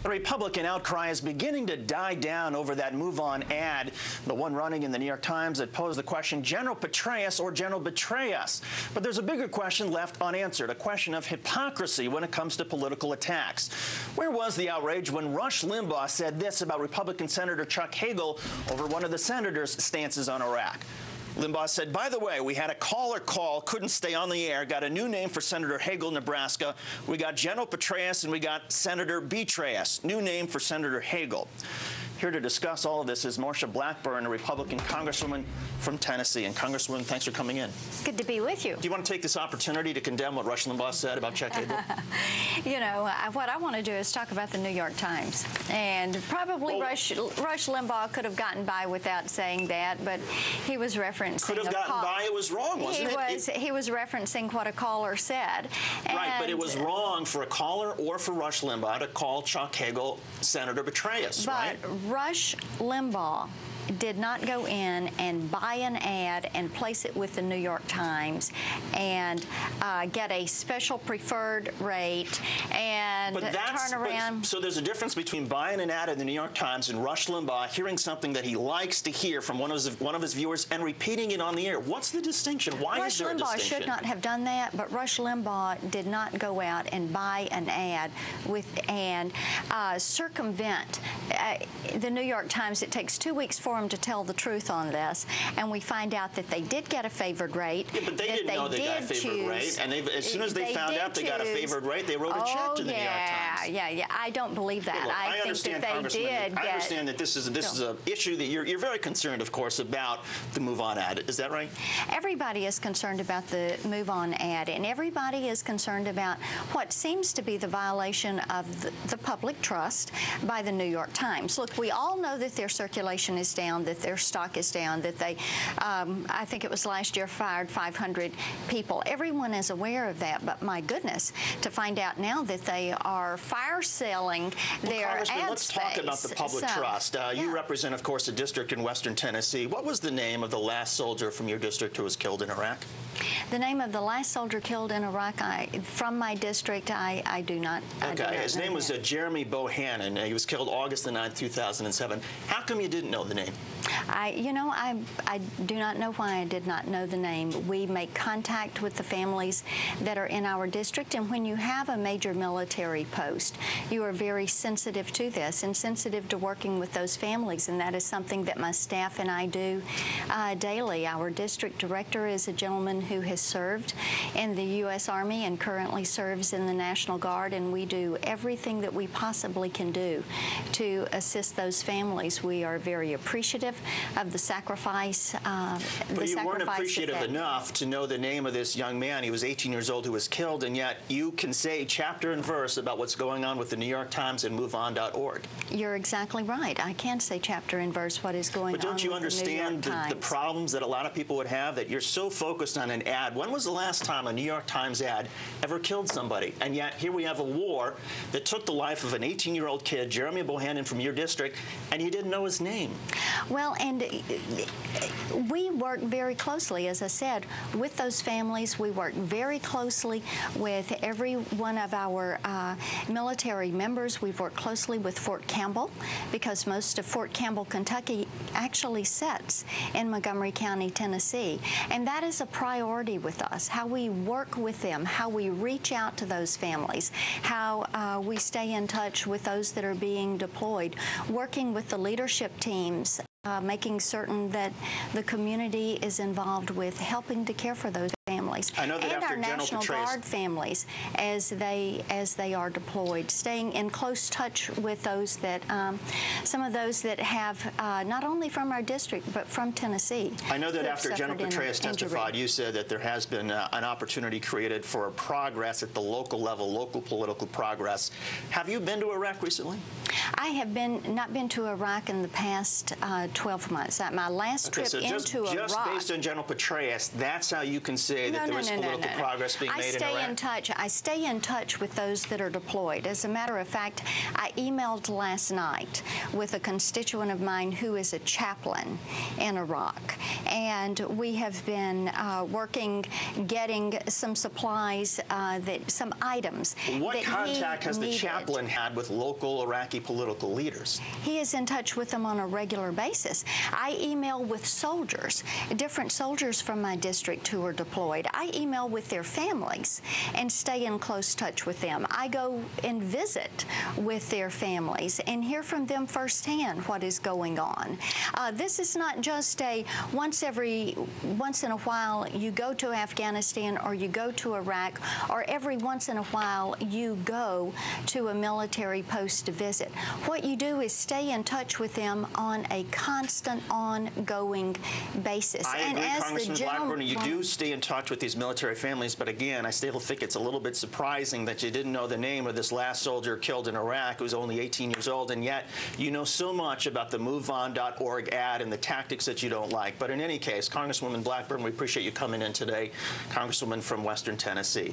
The Republican outcry is beginning to die down over that Move On ad, the one running in the New York Times that posed the question, General Petraeus or General Betray Us? But there's a bigger question left unanswered, a question of hypocrisy when it comes to political attacks. Where was the outrage when Rush Limbaugh said this about Republican Senator Chuck Hagel over one of the senator's stances on Iraq? Limbaugh said, by the way, we had a caller call, couldn't stay on the air, got a new name for Senator Hagel, Nebraska. We got General Petraeus and we got Senator Betrayus, new name for Senator Hagel. Here to discuss all of this is Marsha Blackburn, a Republican congresswoman from Tennessee. And Congresswoman, thanks for coming in. Good to be with you. Do you want to take this opportunity to condemn what Rush Limbaugh said about Chuck Hagel? You know, what I want to do is talk about the New York Times. And probably Rush Limbaugh could have gotten by without saying that, but he was referencing... Could have gotten by, it was wrong, wasn't it? He was referencing what a caller said. Right, but it was wrong for a caller or for Rush Limbaugh to call Chuck Hagel Senator Petraeus, right? Rush Limbaugh did not go in and buy an ad and place it with the New York Times and get a special preferred rate and turn around. So there's a difference between buying an ad in the New York Times and Rush Limbaugh hearing something that he likes to hear from one of his viewers and repeating it on the air. What's the distinction? Why is there a distinction? Rush Limbaugh should not have done that, but Rush Limbaugh did not go out and buy an ad and circumvent the New York Times. It takes 2 weeks for them to tell the truth on this, and we find out that they did get a favored rate. Yeah, but they didn't know they got a favored rate, and as soon as they found out they got a favored rate, they wrote a check to the New York Times. Yeah. I don't believe that. Look, I understand, Congressman. I understand that this is an issue that you're very concerned, of course, about the Move On ad. Is that right? Everybody is concerned about the Move On ad, and everybody is concerned about what seems to be the violation of the public trust by the New York Times. Look, we all know that their circulation is down, that their stock is down, that they, I think it was last year, fired 500 people. Everyone is aware of that, but my goodness, to find out now that they are fire selling their ad space. Let's talk about the public trust. You represent, of course, a district in western Tennessee. What was the name of the last soldier from your district who was killed in Iraq? The name of the last soldier killed in Iraq, from my district, I do not. Okay, his name was Jeremy Bohannon. He was killed August the 9th, 2007. How come you didn't know the name? I do not know why I did not know the name. We make contact with the families that are in our district, and when you have a major military post, you are very sensitive to this and sensitive to working with those families, and that is something that my staff and I do daily. Our district director is a gentleman who has served in the U.S. Army and currently serves in the National Guard, and we do everything that we possibly can do to assist those families. We are very appreciative of the sacrifice. But you weren't appreciative enough to know the name of this young man. He was 18 years old who was killed, and yet you can say chapter and verse about what's going on with the New York Times and MoveOn.org. You're exactly right. I can say chapter and verse what is going on. But don't you understand the problems that a lot of people would have, that you're so focused on an ad? When was the last time a New York Times ad ever killed somebody? And yet here we have a war that took the life of an 18-year-old kid, Jeremy Bohannon, from your district, and you didn't know his name. Well, and we work very closely, as I said, with those families. We work very closely with every one of our military members. We've worked closely with Fort Campbell, because most of Fort Campbell, Kentucky actually sits in Montgomery County, Tennessee. And that is a priority with us, how we work with them, how we reach out to those families, how we stay in touch with those that are being deployed, working with the leadership teams, making certain that the community is involved with helping to care for those families. I know that and after our National Guard families as they are deployed, staying in close touch with those that some of those that have not only from our district but from Tennessee. I know that after General Petraeus testified, you said that there has been an opportunity created for progress at the local level, local political progress. Have you been to Iraq recently? I have not been to Iraq in the past 12 months. My last trip into Iraq. Just based on General Petraeus, that's how you can say day that there is political progress being made in Iraq? I stay in touch with those that are deployed. As a matter of fact, I emailed last night with a constituent of mine who is a chaplain in Iraq, and we have been working, getting some supplies, some items. What contact has the chaplain had with local Iraqi political leaders? He is in touch with them on a regular basis. I email with soldiers, different soldiers from my district who are deployed. I email with their families and stay in close touch with them. I go and visit with their families and hear from them firsthand what is going on. This is not just a once in a while you go to Afghanistan or you go to Iraq, or every once in a while you go to a military post to visit. What you do is stay in touch with them on a constant, ongoing basis. I agree, Congressman Blackburn, you do stay in touch with these military families, but again, I still think it's a little bit surprising that you didn't know the name of this last soldier killed in Iraq who was only 18 years old, and yet you know so much about the MoveOn.org ad and the tactics that you don't like. But in any case, Congresswoman Blackburn, we appreciate you coming in today, Congresswoman from Western Tennessee.